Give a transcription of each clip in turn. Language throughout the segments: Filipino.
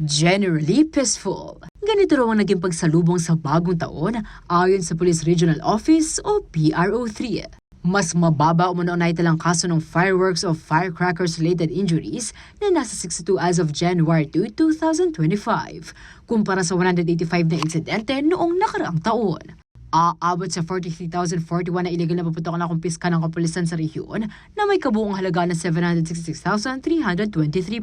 generally peaceful. Ganito raw ang naging pagsalubong sa Bagong Taon ayon sa Police Regional Office o PRO3. Mas mababa umano ang naitalang kaso ng fireworks o firecrackers-related injuries na nasa 62 as of January 2, 2025 kumpara sa 185 na insidente noong nakaraang taon. Aabot sa 43,041 na illegal na paputok na kumpiska ng kapulisan sa rehiyon na may kabuong halaga na 766,323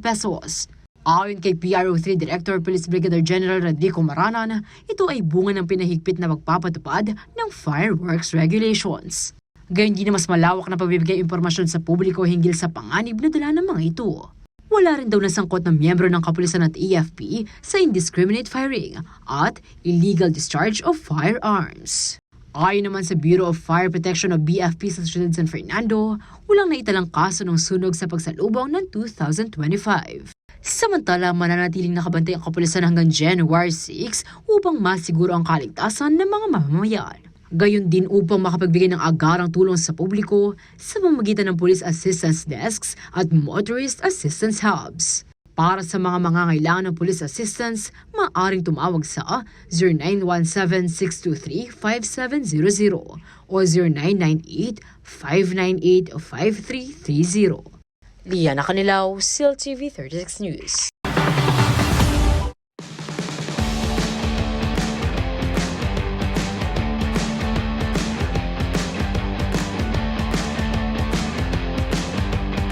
pesos. Ayon kay PRO3 Director Police Brigadier General Radrico Maranan, ito ay bunga ng pinahigpit na pagpapatupad ng fireworks regulations. Gayun din na mas malawak na pagbibigay impormasyon sa publiko hinggil sa panganib na dala ng mga ito. Wala rin daw nasangkot na miyembro ng kapulisan at AFP sa indiscriminate firing at illegal discharge of firearms. Ayon naman sa Bureau of Fire Protection o BFP sa Ciudad San Fernando, walang naitalang kaso ng sunog sa pagsalubong ng 2025. Samantala, mananatiling nakabantay ang kapulisan hanggang January 6 upang masiguro ang kaligtasan ng mga mamamayan. Gayon din upang makapagbigay ng agarang tulong sa publiko sa pamamagitan ng Police Assistance Desks at Motorist Assistance Hubs. Para sa mga mangangailangan ng police assistance, maaaring tumawag sa 0917-623-5700 o 0998-598-5330. Liana Canilaw, CLTV36 News.